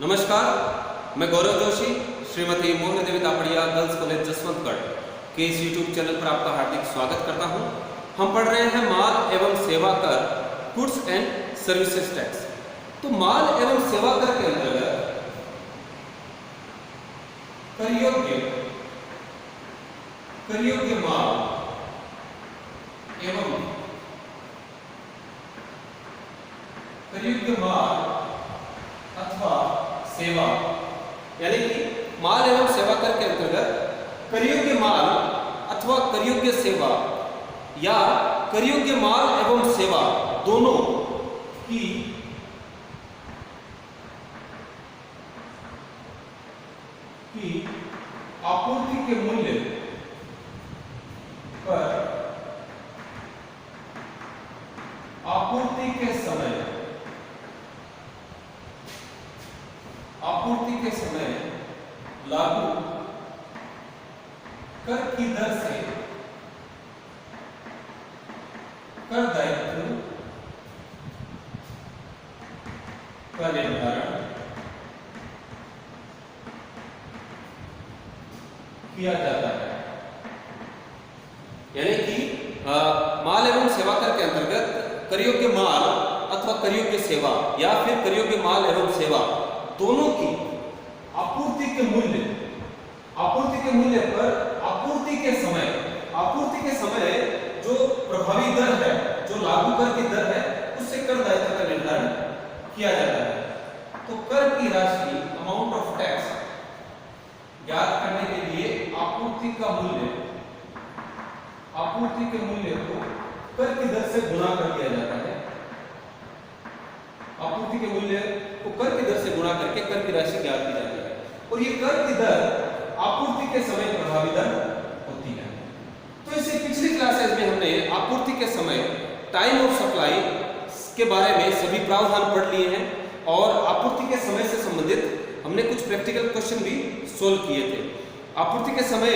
नमस्कार, मैं गौरव जोशी, श्रीमती मोहन देवी Tapadia girls college Jaswantgarh के इस यूट्यूब चैनल पर आपका हार्दिक स्वागत करता हूं। हम पढ़ रहे हैं माल एवं सेवा कर, गुड्स एंड सर्विसेज टैक्स। तो माल एवं सेवा कर के अंतर्गत करयोग्य माल एवं करयोग्य माल अथवा सेवा, यानी कि माल एवं सेवा कर के अंतर्गत करयोग्य माल अथवा करयोग्य सेवा या करयोग्य माल एवं सेवा दोनों की आपूर्ति के मूल्य पर आपूर्ति के समय लागू कर की दर से कर दायित्व का निर्धारण किया जाता है। यानी कि माल एवं सेवा कर के अंतर्गत करयोग्य माल अथवा करयोग्य सेवा या फिर करयोग्य माल एवं सेवा दोनों की आपूर्ति के मूल्य पर आपूर्ति के समय जो प्रभावी दर है, जो लागू कर की दर है, उससे कर दायित्व का निर्धारण किया जाता है। तो कर की राशि, अमाउंट ऑफ टैक्स ज्ञात करने के लिए आपूर्ति के मूल्य को कर की दर से गुणा कर दिया जाता है। आपूर्ति के मूल्य को कर की दर से गुणा करके कर की राशि ज्ञात की जाती है और ये कर की दर आपूर्ति के समय प्रभावी दर होती है। तो इसे पिछली क्लासेस में हमने आपूर्ति के समय टाइम ऑफ सप्लाई के बारे में सभी प्रावधान पढ़ लिए हैं और आपूर्ति के समय से संबंधित हमने कुछ प्रैक्टिकल क्वेश्चन भी सोल्व किए थे। आपूर्ति के समय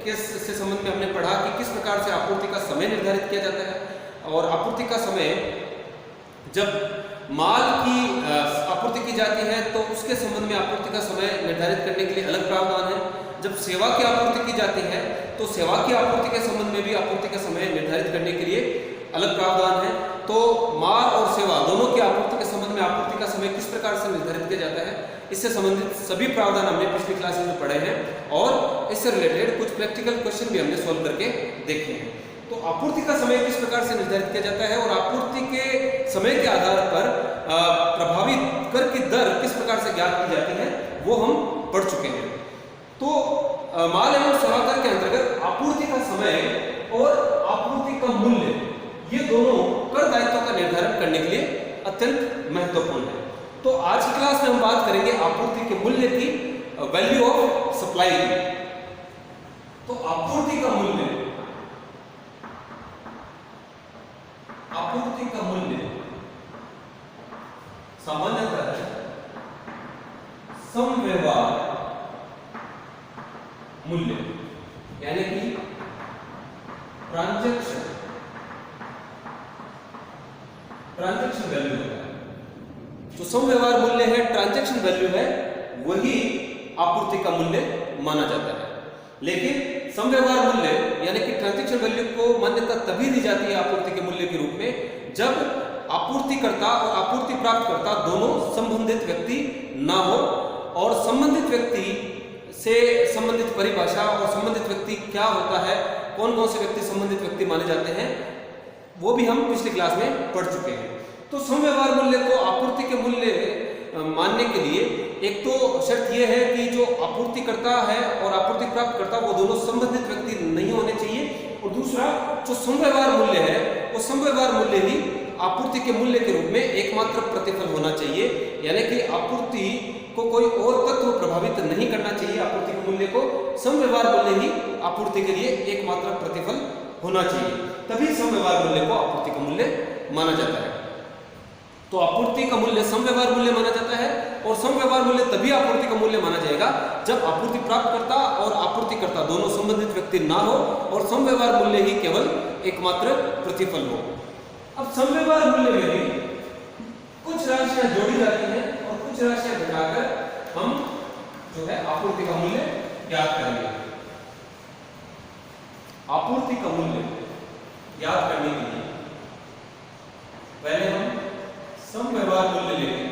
से संबंध में हमने पढ़ा कि किस प्रकार से आपूर्ति का समय निर्धारित किया जाता है और आपूर्ति का समय जब माल की आपूर्ति की जाती है तो उसके संबंध में आपूर्ति का समय निर्धारित करने के लिए अलग प्रावधान है। जब सेवा की आपूर्ति की जाती है तो सेवा की आपूर्ति के संबंध में भी आपूर्ति का समय निर्धारित करने के लिए अलग प्रावधान है। तो माल और सेवा दोनों की आपूर्ति के संबंध में आपूर्ति का समय किस प्रकार से निर्धारित किया जाता है, इससे संबंधित सभी प्रावधान हमने पिछली क्लास में पढ़े हैं और इससे रिलेटेड कुछ प्रैक्टिकल क्वेश्चन भी हमने सोल्व करके देखे हैं। तो आपूर्ति का समय किस प्रकार से निर्धारित किया जाता है और आपूर्ति के समय के आधार पर प्रभावी कर की दर किस प्रकार से ज्ञात की जाती है वो हम पढ़ चुके हैं। तो माल एवं सेवा कर के अंतर्गत आपूर्ति का समय और आपूर्ति का मूल्य ये दोनों कर दायित्व का निर्धारण करने के लिए अत्यंत महत्वपूर्ण है। तो आज की क्लास में हम बात करेंगे आपूर्ति के मूल्य की, वैल्यू ऑफ सप्लाई की। तो आपूर्ति का मूल्य सामान्यतः समव्यवहार मूल्य यानी कि ट्रांजैक्शन वैल्यू है। जो समव्यवहार मूल्य है, ट्रांजैक्शन वैल्यू है, वही आपूर्ति का मूल्य माना जाता है। लेकिन समव्यवहार मूल्य यानी कि ट्रांजैक्शन वैल्यू को मान्यता तभी दी जाती है आपूर्ति के मूल्य के रूप में जब आपूर्तिकर्ता और आपूर्ति प्राप्तकर्ता दोनों संबंधित व्यक्ति ना हो और संबंधित व्यक्ति से संबंधित परिभाषा और संबंधित व्यक्ति क्या होता है, कौन कौन से व्यक्ति संबंधित व्यक्ति माने जाते हैं, वो भी हम पिछली क्लास में पढ़ चुके हैं। तो समव्यवहार मूल्य को आपूर्ति के मूल्य मानने के लिए एक तो शर्त यह है कि जो आपूर्तिकर्ता है और आपूर्ति प्राप्तकर्ता वो दोनों संबंधित व्यक्ति नहीं होने चाहिए और दूसरा जो समव्यवहार मूल्य है वो समव्यवहार मूल्य ही आपूर्ति के मूल्य के रूप में एकमात्र प्रतिफल होना चाहिए। यानी कि आपूर्ति को कोई और तत्व प्रभावित नहीं करना चाहिए। आपूर्ति के मूल्य को समव्यवहार मूल्य ही आपूर्ति के लिए एकमात्र प्रतिफल होना चाहिए, तभी समव्यवहार मूल्य को आपूर्ति का मूल्य माना जाता है। तो आपूर्ति का मूल्य समव्यवहार मूल्य माना जाता है और समव्यवहार मूल्य तभी आपूर्ति का मूल्य माना जाएगा जब आपूर्ति प्राप्तकर्ता और आपूर्तिकर्ता दोनों संबंधित व्यक्ति ना हो और समव्यवहार मूल्य ही केवल एकमात्र प्रतिफल हो। अब समव्यवहार मूल्य में भी कुछ राशियां जोड़ी जाती हैं और कुछ राशियां घटाकर जो है आपूर्ति का मूल्य ज्ञात करेंगे। आपूर्ति का मूल्य ज्ञात करने के लिए पहले हम सम व्यवहार मूल्य लेंगे।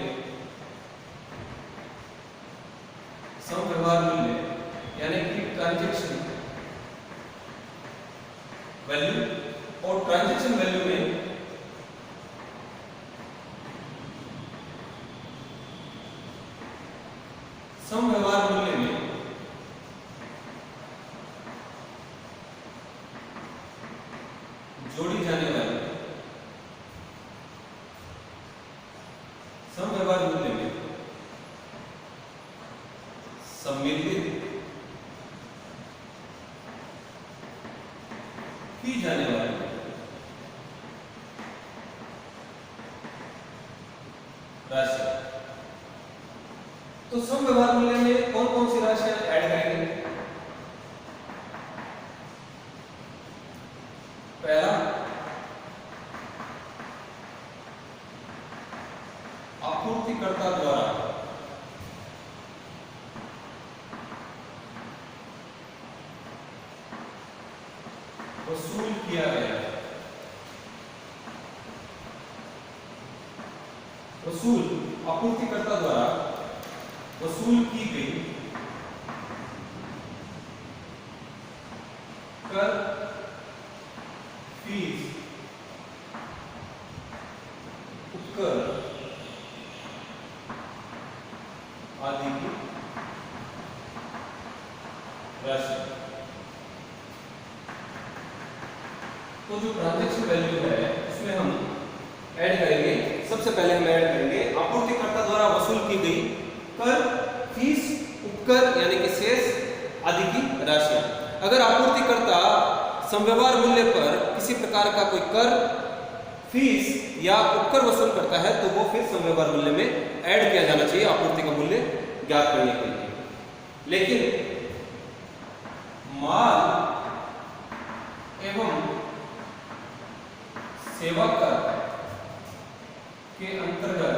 सम व्यवहार मूल्य यानी कि ट्रांजैक्शन वैल्यू, और ट्रांजैक्शन वैल्यू में सम व्यवहार मूल्य में जोड़ी जाने वाली सम व्यवहार मूल्य में सम्मिलित की जाने वाली राशि। तो सम व्यवहार मूल्य में कौन कौन सी राशियां ऐड करेंगे? पहला आपूर्तिकर्ता द्वारा वसूल किया गया आपूर्तिकर्ता द्वारा वसूल की गई कर, फीस, उपकर आदि की राशि। तो जो ट्रांजैक्शन वैल्यू है उसमें हम ऐड करेंगे, सबसे पहले हम ऐड करेंगे आपूर्तिकर्ता द्वारा वसूल की गई कर, फीस, उपकर यानी कि शेष आदि की राशि। अगर आपूर्तिकर्ता समव्यवहार मूल्य पर किसी प्रकार का कोई कर, फीस या उपकर वसूल करता है तो वो फिर समव्यवहार मूल्य में ऐड किया जाना चाहिए आपूर्ति का मूल्य ज्ञात करने के लिए। लेकिन माल एवं सेवा कर के अंतर्गत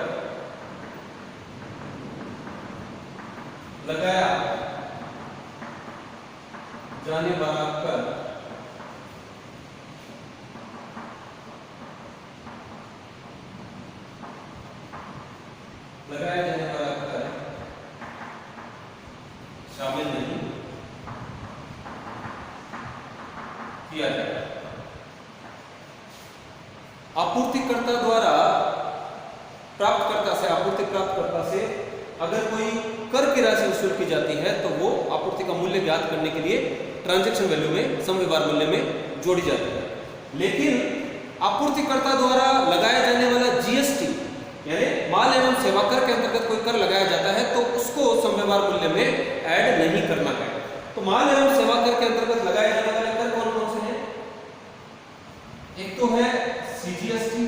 लगाया जाने वाला कर शामिल नहीं किया जाए। आपूर्तिकर्ता द्वारा आपूर्ति प्राप्तकर्ता से अगर कोई कर की राशि वसूल की जाती है तो वो आपूर्ति का मूल्य ज्ञात करने के लिए ट्रांजैक्शन वैल्यू में समव्यवहार मूल्य में जोड़ी जाती है। लेकिन आपूर्तिकर्ता द्वारा लगाया जाने वाला जीएसटी यानी माल एवं सेवा कर के अंतर्गत कोई कर लगाया जाता है तो उसको समव्यवहार मूल्य में ऐड नहीं करना है। तो माल एवं सेवा कर के अंतर्गत लगाए जाने वाले कर कौन कौन से हैं? एक तो है CGST,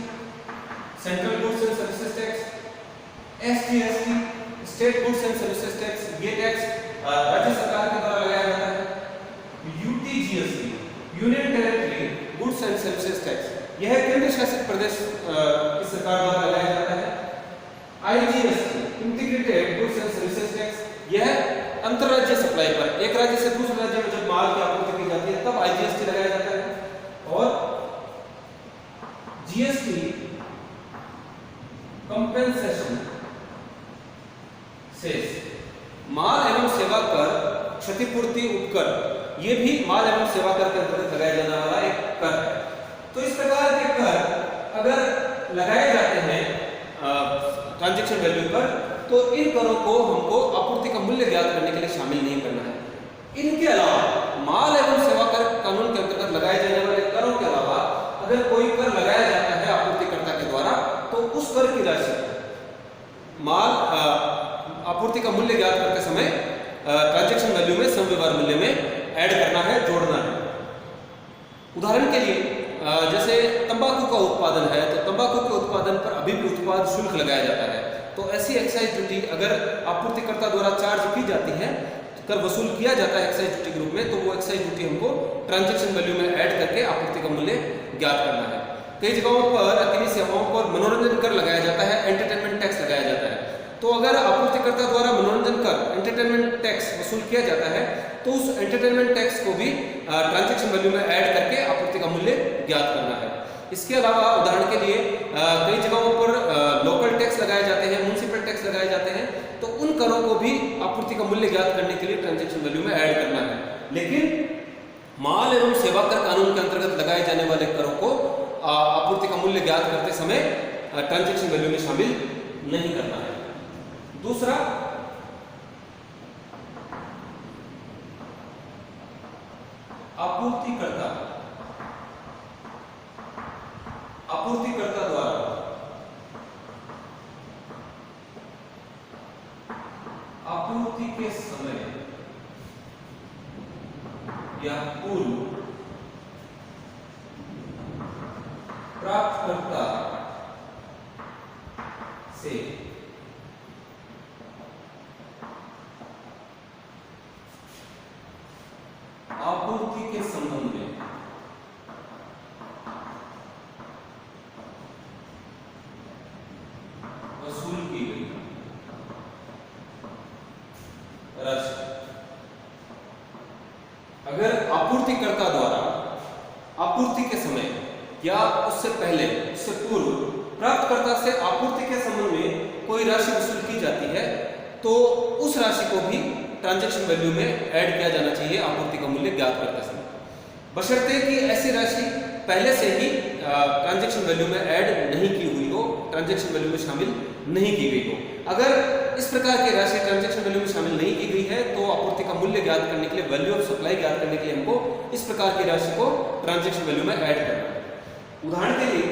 central goods and services tax, SGST, state goods and services tax, ये टैक्स राज्य सरकार के द्वारा लगाया जाता है। UTGST, union territory goods and services tax, यह केंद्र शासित प्रदेश की सरकार द्वारा लगाया जाता है। IGST, integrated goods and services tax, यह अंतरराज्य सप्लाई पर एक राज्य से दूसरे राज्य में जब माल की आपूर्ति की जाती है तब आईजीएसटी लगाया जाता है। और जीएसटी कंपेंसेशन सेस, माल एवं सेवा कर क्षतिपूर्ति उपकर, ये भी माल एवं सेवा कर के अंतर्गत लगाया जाने वाला एक कर है। तो इस प्रकार के कर अगर लगाए जाते हैं ट्रांजैक्शन वैल्यू पर तो इन करों को हमको आपूर्ति का मूल्य ज्ञात करने के लिए शामिल नहीं करना है। इनके अलावा माल एवं सेवा कर कानून के अंतर्गत लगाए जाने वाले करों के अलावा अगर कोई कर लगाया जाता है आपूर्तिकर्ता के द्वारा तो उस कर की राशि माल आपूर्ति का मूल्य ज्ञात करते समय ट्रांजैक्शन वैल्यू में समव्यवहार मूल्य में ऐड करना है, जोड़ना है। उदाहरण के लिए जैसे तंबाकू का उत्पादन है तो तंबाकू के उत्पादन पर अभी भी उत्पाद शुल्क लगाया जाता है। तो ऐसी एक्साइज ड्यूटी अगर आपूर्तिकर्ता द्वारा चार्ज की जाती है, कर वसूल किया जाता है एक्साइज ड्यूटी के रूप में, तो वो एक्साइज ड्यूटी हमको ट्रांजैक्शन वैल्यू में ऐड करके आपूर्ति का मूल्य ज्ञात करना है। कई जगहों पर किन्हीं सेवाओं पर मनोरंजन कर लगाया जाता है, एंटरटेनमेंट टैक्स लगाया जाता है। तो अगर आपूर्तिकर्ता द्वारा मनोरंजन कर एंटरटेनमेंट टैक्स वसूल किया जाता है तो उस एंटरटेनमेंट टैक्स को भी ट्रांजैक्शन वैल्यू में ऐड करके आपूर्ति का मूल्य ज्ञात करना है। इसके अलावा उदाहरण के लिए कई जगहों पर लोकल टैक्स लगाए जाते हैं, म्युनिसिपल टैक्स लगाए जाते हैं, तो उन करों को भी आपूर्ति का मूल्य ज्ञात करने के लिए ट्रांजैक्शन वैल्यू में ऐड करना है। लेकिन माल एवं सेवा कर कानून के अंतर्गत लगाए जाने वाले करों को आपूर्ति का मूल्य ज्ञात करते समय ट्रांजैक्शन वैल्यू में शामिल नहीं करना है। दूसरा, आपूर्तिकर्ता द्वारा आपूर्ति के समय या पूर्व प्राप्तकर्ता से आपूर्ति के संबंध में वसूल की गई राशि, अगर आपूर्तिकर्ता द्वारा आपूर्ति के समय या उससे पहले, उससे पूर्व प्राप्तकर्ता से आपूर्ति के संबंध में कोई राशि वसूल की जाती है तो उस राशि को भी ट्रांजैक्शन वैल्यू में ऐड किया जाना चाहिए आपूर्ति का मूल्य ज्ञात करते समय, बशर्ते कि ऐसी राशि पहले से ही ट्रांजैक्शन वैल्यू में ऐड नहीं की हुई हो, ट्रांजैक्शन वैल्यू में शामिल नहीं की गई हो। अगर इस प्रकार की राशि ट्रांजैक्शन वैल्यू में शामिल नहीं की गई है तो आपूर्ति का मूल्य ज्ञात करने के लिए, वैल्यू ऑफ सप्लाई ज्ञात करने के लिए हमको इस प्रकार की राशि को ट्रांजैक्शन वैल्यू में ऐड करना है। उदाहरण के लिए,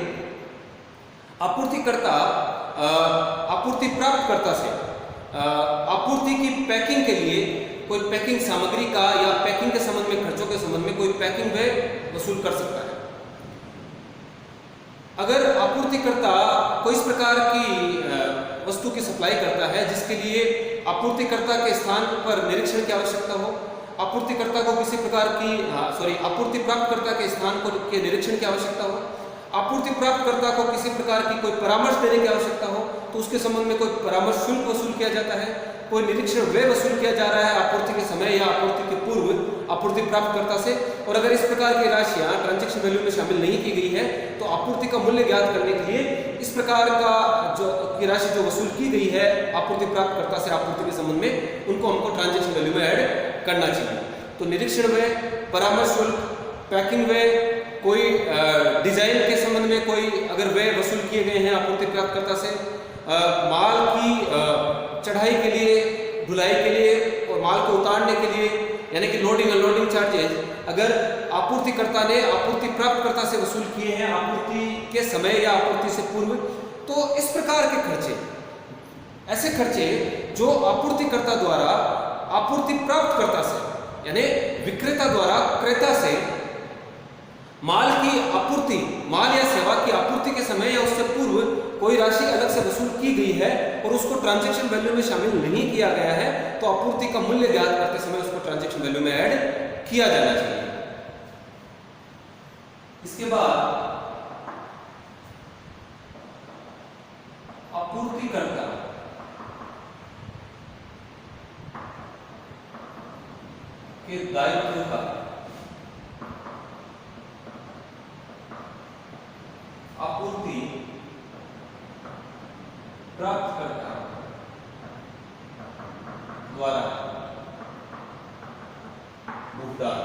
आपूर्तिकर्ता आपूर्ति प्राप्तकर्ता से आपूर्ति की पैकिंग के लिए कोई पैकिंग सामग्री का या पैकिंग के संबंध में खर्चों के संबंध में कोई पैकिंग व्यय वसूल कर सकता है। अगर आपूर्तिकर्ता कोई इस प्रकार की वस्तु की सप्लाई करता है जिसके लिए आपूर्तिकर्ता के स्थान पर निरीक्षण की आवश्यकता हो, आपूर्तिकर्ता को किसी प्रकार की आपूर्ति प्राप्तकर्ता के स्थान को के निरीक्षण की आवश्यकता हो, आपूर्ति प्राप्तकर्ता को किसी प्रकार की कोई परामर्श देने की आवश्यकता हो तो उसके संबंध में कोई परामर्श शुल्क वसूल किया जाता है, कोई निरीक्षण व्यय वसूल किया जा रहा है आपूर्ति के समय या आपूर्ति के पूर्व आपूर्ति प्राप्तकर्ता से, और अगर इस प्रकार की राशियां ट्रांजैक्शन वैल्यू में शामिल नहीं की गई है तो आपूर्ति का मूल्य ज्ञात करने के लिए इस प्रकार का की राशि जो वसूल की गई है आपूर्ति प्राप्तकर्ता से आपूर्ति के संबंध में, उनको हमको ट्रांजैक्शन वैल्यू में ऐड करना चाहिए। तो निरीक्षण व्यय, परामर्श शुल्क, पैकिंग व्यय, कोई डिजाइन के संबंध में कोई अगर व्यय वसूल किए गए हैं आपूर्ति प्राप्तकर्ता से, माल की चढ़ाई के लिए, ढुलाई के लिए और माल को उतारने के लिए यानी कि लोडिंग अनलोडिंग चार्जेस अगर आपूर्तिकर्ता ने आपूर्ति प्राप्तकर्ता से वसूल किए हैं आपूर्ति के समय या आपूर्ति से पूर्व, तो इस प्रकार के खर्चे, ऐसे खर्चे जो आपूर्तिकर्ता द्वारा आपूर्ति प्राप्तकर्ता से यानी विक्रेता द्वारा क्रेता से माल की आपूर्ति, माल या सेवा की आपूर्ति के समय या उससे पूर्व कोई राशि अलग से वसूल की गई है और उसको ट्रांजैक्शन वैल्यू में शामिल नहीं किया गया है तो आपूर्ति का मूल्य ज्ञात करते समय उसको ट्रांजैक्शन वैल्यू में ऐड किया जाना चाहिए। इसके बाद आपूर्तिकर्ता के दायित्व का आपूर्ति प्राप्तकर्ता द्वारा भुगतान,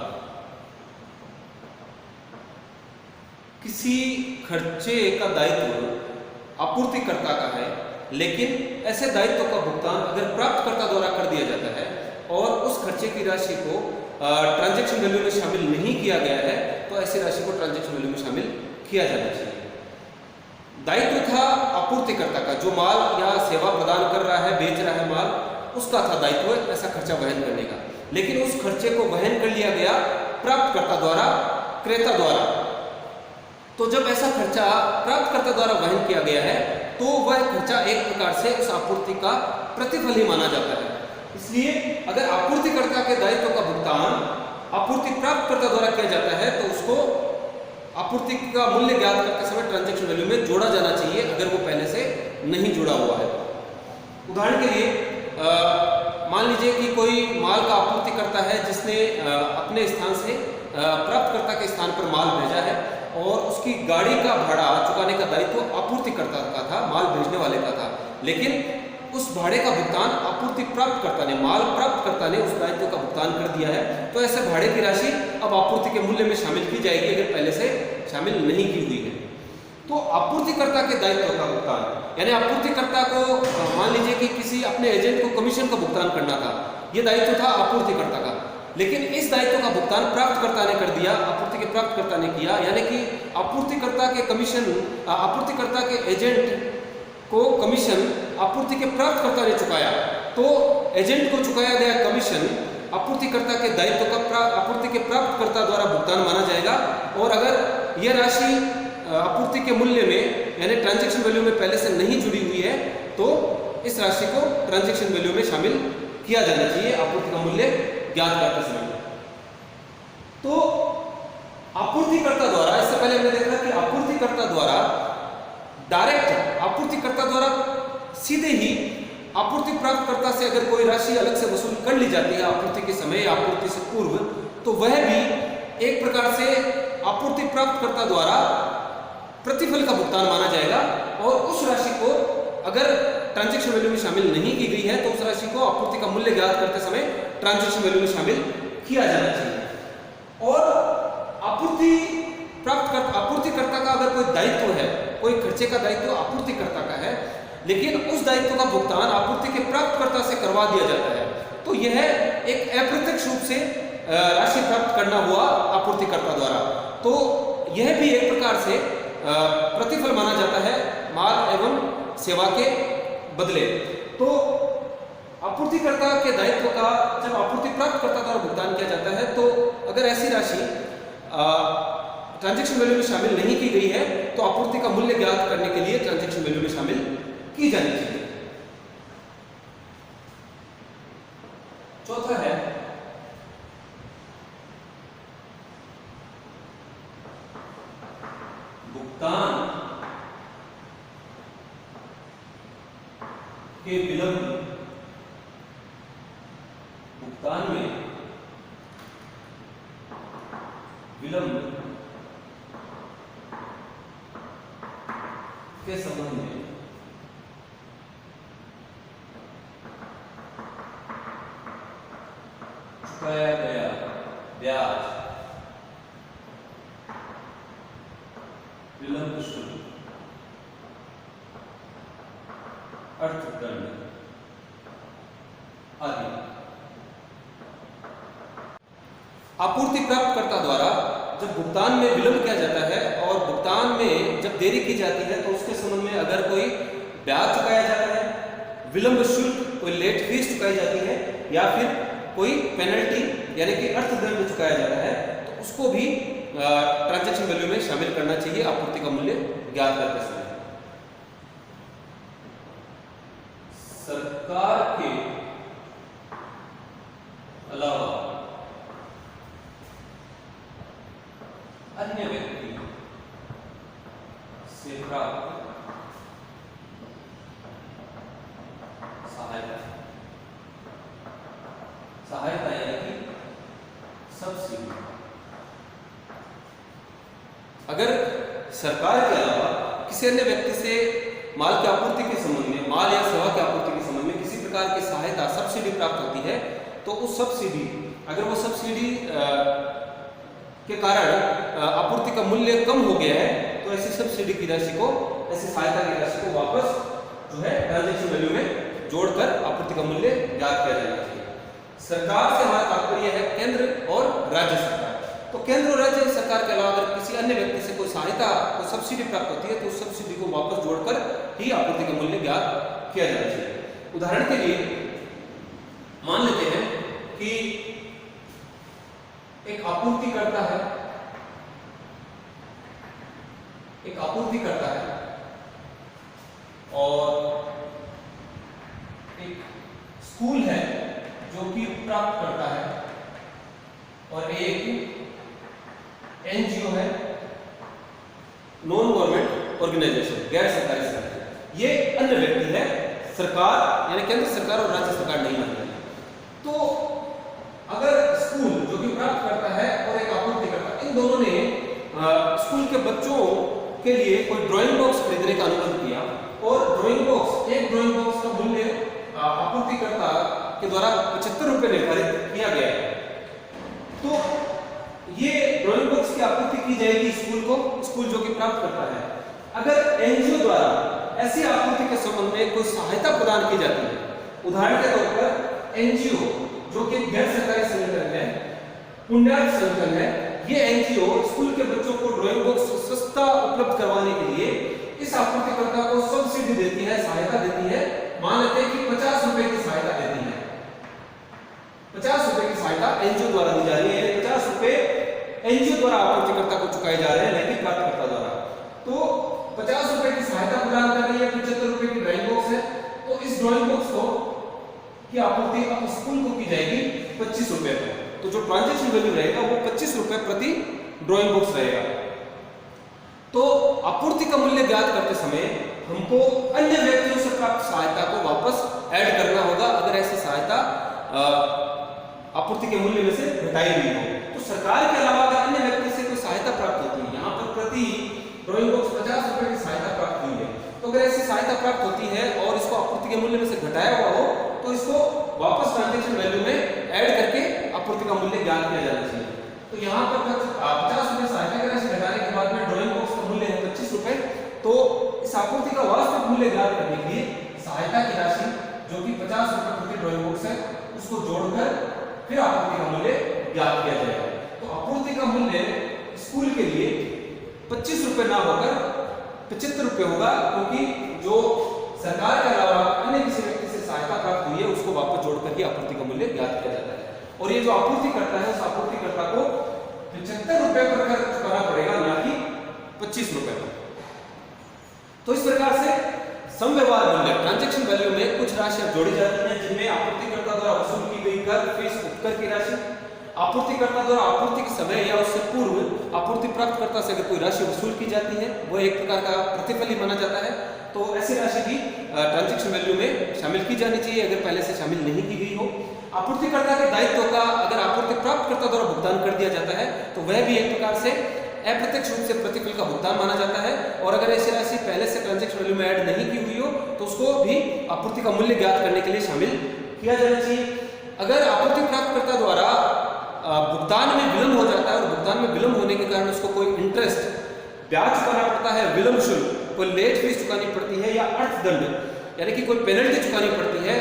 किसी खर्चे का दायित्व आपूर्तिकर्ता का है लेकिन ऐसे दायित्व का भुगतान अगर प्राप्तकर्ता द्वारा कर दिया जाता है और उस खर्चे की राशि को ट्रांजैक्शन वैल्यू में शामिल नहीं किया गया है तो ऐसी राशि को ट्रांजैक्शन वैल्यू में शामिल किया जाना चाहिए। दायित्व था आपूर्तिकर्ता का, जो माल या सेवा प्रदान कर रहा है, बेच रहा है माल, उसका था दायित्व ऐसा खर्चा वहन करने का, लेकिन उस खर्चे को वहन कर लिया गया प्राप्तकर्ता द्वारा, क्रेता द्वारा। तो जब ऐसा खर्चा प्राप्तकर्ता द्वारा वहन किया गया है तो वह खर्चा एक प्रकार से उस आपूर्ति का प्रतिफल ही माना जाता है। इसलिए अगर आपूर्तिकर्ता के दायित्व का भुगतान आपूर्ति प्राप्तकर्ता द्वारा किया जाता है तो उसको आपूर्ति का मूल्य ज्ञात करते समय ट्रांजैक्शन वैल्यू में जोड़ा जाना चाहिए अगर वो पहले से नहीं जुड़ा हुआ है। उदाहरण के लिए मान लीजिए कि कोई माल का करता है जिसने अपने स्थान से प्राप्तकर्ता के स्थान पर माल भेजा है और उसकी गाड़ी का भाड़ा चुकाने का दायित्व आपूर्तिकर्ता का था, माल भेजने वाले का था, लेकिन उस भाड़े का भुगतान आपूर्ति प्राप्तकर्ता ने, माल प्राप्तकर्ता ने उस दायित्व का भुगतान कर दिया है। तो ऐसे भाड़े की राशि अब आपूर्ति के मूल्य में शामिल की जाएगी अगर पहले से शामिल नहीं की हुई है। तो आपूर्तिकर्ता के दायित्व का भुगतान, यानी आपूर्तिकर्ता को मान लीजिए कि किसी अपने एजेंट को कमीशन का भुगतान करना था, यह दायित्व था आपूर्तिकर्ता का, लेकिन इस दायित्व का भुगतान प्राप्तकर्ता ने कर दिया, आपूर्ति के प्राप्तकर्ता ने किया, यानी कि आपूर्तिकर्ता के कमीशन, आपूर्तिकर्ता के एजेंट को कमीशन आपूर्ति के प्राप्तकर्ता ने चुकाया, तो एजेंट को चुकाया गया कमीशन आपूर्तिकर्ता के दायित्व का आपूर्ति के प्राप्तकर्ता द्वारा भुगतान माना जाएगा। और अगर यह राशि आपूर्ति के मूल्य में यानी ट्रांजैक्शन वैल्यू में पहले से नहीं जुड़ी हुई है तो इस राशि को ट्रांजैक्शन वैल्यू में शामिल किया जाना चाहिए आपूर्ति का मूल्य ज्ञात करते समय। तो आपूर्तिकर्ता द्वारा, इससे पहले हमने देखा कि आपूर्तिकर्ता द्वारा डायरेक्ट, आपूर्तिकर्ता द्वारा सीधे ही आपूर्ति प्राप्तकर्ता से अगर कोई राशि अलग से वसूल कर ली जाती है आपूर्ति के समय, आपूर्ति से पूर्व, तो वह भी एक प्रकार से आपूर्ति प्राप्तकर्ता द्वारा प्रतिफल का भुगतान माना जाएगा। और उस राशि को अगर ट्रांजैक्शन वैल्यू में शामिल नहीं की गई है तो उस राशि को आपूर्ति का मूल्य ज्ञात करते समय ट्रांजैक्शन वैल्यू में शामिल किया जाना चाहिए। और आपूर्तिकर्ता का अगर कोई दायित्व है, कोई खर्चे का दायित्व आपूर्तिकर्ता का है, लेकिन उस दायित्व का भुगतान आपूर्ति के प्राप्तकर्ता से करवा दिया जाता है, तो यह एक अप्रत्यक्ष रूप से राशि प्राप्त करना हुआ आपूर्तिकर्ता द्वारा, तो यह भी एक प्रकार से प्रतिफल माना जाता है माल एवं सेवा के बदले। तो आपूर्तिकर्ता के दायित्व का जब आपूर्ति प्राप्तकर्ता द्वारा भुगतान किया जाता है तो अगर ऐसी राशि ट्रांजैक्शन वैल्यू में शामिल नहीं की गई है तो आपूर्ति का मूल्य ज्ञात करने के लिए ट्रांजैक्शन वैल्यू में शामिल की जानी चाहिए। चौथा है भुगतान के विलंब। भुगतान में विलंब के संबंध में चुकाया गया ब्याज, विलंब शुल्क, अर्थदंड आदि आपूर्ति प्राप्तकर्ता द्वारा जब भुगतान में विलंब किया जाता है और भुगतान में जब देरी की जाती है तो उसके संबंध में अगर कोई ब्याज चुकाया जाता है, विलंब शुल्क, कोई लेट फीस चुकाई जाती है या फिर कोई पेनल्टी यानी कि अर्थदंड चुकाया जाता है तो उसको भी ट्रांजैक्शन वैल्यू में शामिल करना चाहिए आपूर्ति का मूल्य ज्ञात करते समय। सरकार के अलावा अन्य व्यक्ति से प्राप्त सहायता यानी कि सब्सिडी। अगर सरकार के अलावा किसी अन्य व्यक्ति से माल की आपूर्ति के संबंध में, माल या सेवा की आपूर्ति के संबंध में किसी प्रकार की सहायता, सब्सिडी प्राप्त होती है तो उस सब्सिडी, अगर वो सब्सिडी के कारण आपूर्ति का मूल्य कम हो गया है तो ऐसी सब्सिडी की राशि को, ऐसी सहायता की राशि को वापस जो है ट्रांजैक्शन वैल्यू में जोड़कर आपूर्ति का मूल्य ज्ञात किया जाना चाहिए। सरकार से हमारा तात्पर्य है केंद्र और राज्य सरकार। तो केंद्र और राज्य सरकार के अलावा अगर किसी अन्य व्यक्ति से कोई सहायता, कोई सब्सिडी प्राप्त होती है तो उस सब्सिडी को वापस जोड़कर ही आपूर्ति का मूल्य ज्ञात किया जाना चाहिए। उदाहरण के लिए मान लेते हैं कि एक आपूर्तिकर्ता है, एक आपूर्तिकर्ता है और एक स्कूल है जो कि प्राप्त करता है और एक एनजीओ है, नॉन गवर्नमेंट ऑर्गेनाइजेशन, गैर सरकारी संगठन। ये अन्य व्यक्ति है, सरकार यानी केंद्र सरकार और राज्य सरकार नहीं मानी। तो अगर के लिए कोई ड्राइंग बॉक्स खरीदने का अनुबंध किया और एक ड्राइंग बॉक्स का मूल्य आपूर्तिकर्ता के द्वारा 75 रुपए निर्धारित किया गया है, तो ये ड्राइंग बॉक्स की आपूर्ति की जाएगी स्कूल जो कि प्राप्त करता है। अगर एनजीओ द्वारा ऐसी आपूर्ति के संबंध में कोई सहायता प्रदान की जाती है, उदाहरण के तौर पर एनजीओ जो कि गैर सरकारी संगठन है, पुण्यार्थ संगठन है, ये एनजीओ स्कूल के बच्चों को ड्राइंग बॉक्स सस्ता उपलब्ध करवाने के लिए इस आपूर्तिकर्ता को सब्सिडी देती है, सहायता देती है। मान लेते हैं कि 50 रुपए की सहायता देती है, 50 रुपए की सहायता एनजीओ द्वारा दी जा रही है, 50 रुपए एनजीओ द्वारा आपूर्तिकर्ता को चुकाए जा रहे हैं, लेकिन प्राप्तकर्ता द्वारा। तो 50 रुपए की सहायता प्रदान कर रही है, 75 रुपए की ड्राइंग बॉक्स है, तो इस ड्राइंग बॉक्स को की आपूर्ति अब स्कूल को की जाएगी 25 रुपए पर। तो जो ट्रांजैक्शन वैल्यू रहेगा वो 25 रुपए प्रति ड्राइंग बॉक्स रहेगा। तो आपूर्ति का मूल्य ज्ञात करते समय हमको अन्य व्यक्तियों से प्राप्त सहायता को वापस ऐड करना होगा, अगर ऐसी सहायता आपूर्ति के मूल्य में से घटाई हुई हो। तो सरकार के अलावा अगर अन्य व्यक्ति से कोई सहायता प्राप्त होती है, यहाँ पर प्रति ड्राइंग बॉक्स 50 रुपए की सहायता प्राप्त हुई है, तो अगर ऐसी सहायता प्राप्त होती है और इसको आपूर्ति के मूल्य में से घटाया हुआ हो, तो इसको वापस ट्रांजैक्शन वैल्यू में ऐड करके आपूर्ति का मूल्य ज्ञात किया जाना चाहिए। तो यहाँ पर 50 रुपए सहायता की राशि घटाने के बाद में ड्राइंग बॉक्स का मूल्य है 25 रुपए। तो इस आपूर्ति का वास्तविक मूल्य ज्ञात करने के लिए सहायता की राशि जो कि 50 रुपए प्रति ड्राइंग बॉक्स है, उसको जोड़कर फिर आपूर्ति का मूल्य ज्ञात किया जाएगा। तो आपूर्ति का मूल्य स्कूल के लिए 25 रुपए ना होकर 75 रुपए होगा, क्योंकि जो सरकार के अलावा अन्य किसी व्यक्ति से सहायता प्राप्त हुई है उसको वापस जोड़कर ही आपूर्ति का मूल्य ज्ञात किया जाता है। और ये जो आपूर्ति करता है उस आपूर्तिकर्ता को 75 रुपए पर कर चुकाना पड़ेगा, ना कि 25 रुपए पर। तो इस प्रकार से समव्यवहार मूल्य ट्रांजैक्शन वैल्यू में कुछ राशियां जोड़ी जाती हैं, जिनमें आपूर्तिकर्ता द्वारा वसूल की गई कर, फीस, उपकर की राशि, आपूर्तिकर्ता द्वारा आपूर्ति के समय या उससे पूर्व आपूर्ति प्राप्तकर्ता से अगर कोई राशि वसूल की जाती है, वो एक प्रकार का प्रतिफल ही माना जाता है। तो ऐसी राशि भी ट्रांजैक्शन वैल्यू में शामिल की जानी चाहिए, अगर पहले से शामिल नहीं की गई हो। आपूर्तिकर्ता के दायित्व का अगर आपूर्ति प्राप्तकर्ता द्वारा भुगतान कर दिया जाता है, तो वह भी एक प्रकार से अप्रत्यक्ष रूप से प्रतिफल का भुगतान माना जाता है। और अगर ऐसी राशि पहले से ट्रांजैक्शन वैल्यू में ऐड नहीं की हुई हो, तो उसको भी आपूर्ति का मूल्य ज्ञात करने के लिए शामिल किया जाना चाहिए। अगर आपूर्ति प्राप्तकर्ता द्वारा भुगतान में विलंब हो जाता है और भुगतान में विलंब होने के कारण उसको कोई इंटरेस्ट, ब्याज चुकाना पड़ता है, विलंब शुल्क, कोई लेट फीस चुकानी पड़ती है या अर्थदंड यानी कि कोई पेनल्टी चुकानी पड़ती है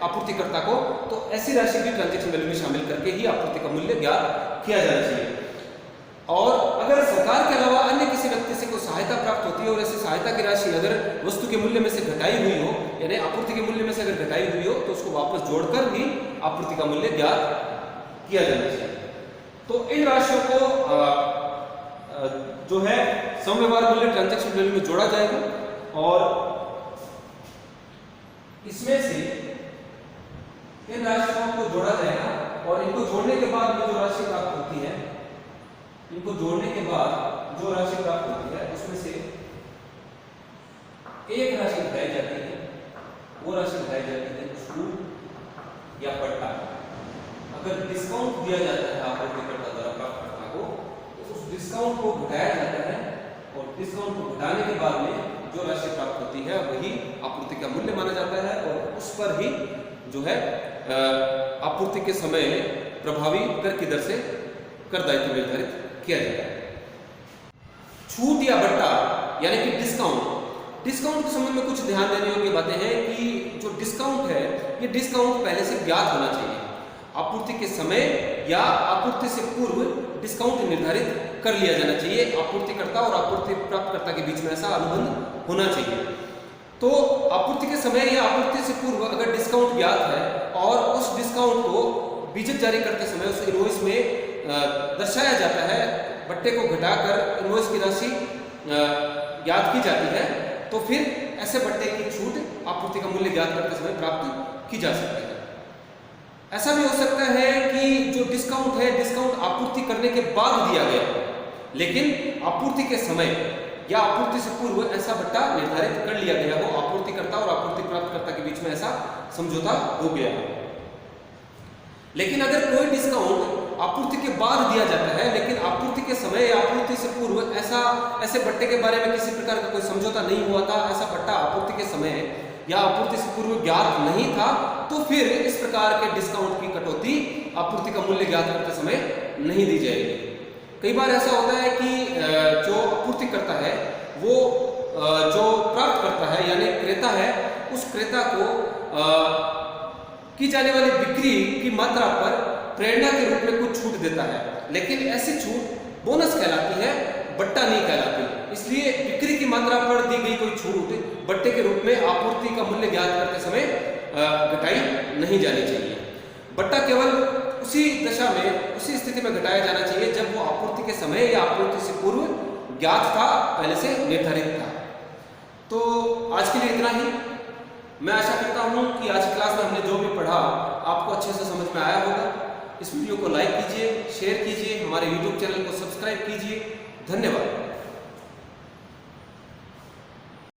आपूर्तिकर्ता को, तो ऐसी राशि भी ट्रांजैक्शन वैल्यू में शामिल करके ही आपूर्ति का मूल्य ज्ञात किया जाना चाहिए। और अगर सरकार के अलावा अन्य किसी व्यक्ति से कोई सहायता प्राप्त होती है और ऐसी सहायता की राशि अगर वस्तु के मूल्य में से घटाई हुई हो, यानी आपूर्ति के मूल्य में से अगर घटाई हुई हो, तो उसको वापस जोड़कर ही आपूर्ति का मूल्य ज्ञात किया जाना चाहिए। तो इन राशियों को जो है समव्यवहार मूल्य ट्रांजैक्शन वैल्यू में जोड़ा जाएगा और इसमें से इन राशियों को जोड़ा जाएगा और इनको जोड़ने के बाद में जो राशि प्राप्त होती है, इनको जोड़ने के बाद जो राशि प्राप्त होती है उसमें से एक राशि घटाई जाती है, वो राशि घटाई जाती है छूट या पट्टा। अगर डिस्काउंट दिया जाता है आपूर्तिकर्ता द्वारा प्राप्तकर्ता को, तो उस डिस्काउंट को घटाया जाता है और डिस्काउंट को घटाने के बाद में जो राशि प्राप्त होती है वही आपूर्ति का मूल्य माना जाता है और उस पर ही जो है आपूर्ति के समय प्रभावी कर की दर से कर दायित्व निर्धारित किया जाता है। छूट या बट्टा यानी कि डिस्काउंट के संबंध में कुछ ध्यान देने योग्य बातें हैं कि जो डिस्काउंट है, ये डिस्काउंट पहले से ज्ञात होना चाहिए। आपूर्ति के समय या आपूर्ति से पूर्व डिस्काउंट निर्धारित कर लिया जाना चाहिए। आपूर्तिकर्ता और आपूर्ति प्राप्तकर्ता के बीच में ऐसा अनुबंध होना चाहिए। तो आपूर्ति के समय या आपूर्ति से पूर्व अगर डिस्काउंट ज्ञात है और उस डिस्काउंट को बीजक जारी करते समय उस इनवॉइस में दर्शाया जाता है, बट्टे को घटाकर इनवॉइस की राशि ज्ञात की जाती है, तो फिर ऐसे बट्टे की छूट आपूर्ति का मूल्य ज्ञात करते समय प्राप्त की जा सकती है। ऐसा भी हो सकता है कि जो डिस्काउंट है, डिस्काउंट आपूर्ति करने के बाद दिया गया, लेकिन आपूर्ति के समय या आपूर्ति से पूर्व ऐसा बट्टा निर्धारित कर लिया गया हो, आपूर्तिकर्ता और आपूर्ति प्राप्तकर्ता के बीच में ऐसा समझौता हो गया हो। लेकिन अगर कोई डिस्काउंट आपूर्ति के बाद दिया जाता है, लेकिन आपूर्ति के समय या आपूर्ति से पूर्व ऐसे बट्टे के बारे में किसी प्रकार का कोई समझौता नहीं हुआ था, ऐसा बट्टा आपूर्ति के समय या आपूर्ति से पूर्व ज्ञात नहीं था, तो फिर इस प्रकार के डिस्काउंट की कटौती आपूर्ति का मूल्य ज्ञात करते समय नहीं दी जाएगी। कई बार ऐसा होता है कि जो आपूर्ति करता है वो जो प्राप्त करता है यानी क्रेता है, उस क्रेता को की जाने वाली बिक्री की मात्रा पर प्रेरणा के रूप में कुछ छूट देता है, लेकिन ऐसी छूट बोनस कहलाती है, बट्टा नहीं कहलाती। इसलिए बिक्री की मात्रा पर दी गई कोई छूट बट्टे के रूप में आपूर्ति का मूल्य ज्ञात करते समय घटाई नहीं जानी चाहिए। बट्टा केवल उसी दशा में, उसी स्थिति में घटाया जाना चाहिए जब वो आपूर्ति के समय या आपूर्ति से पूर्व ज्ञात था, पहले से निर्धारित था। तो आज के लिए इतना ही। मैं आशा करता हूँ कि आज की क्लास में हमने जो भी पढ़ा आपको अच्छे से समझ में आया होगा। इस वीडियो को लाइक कीजिए, शेयर कीजिए, हमारे YouTube चैनल को सब्सक्राइब कीजिए। धन्यवाद।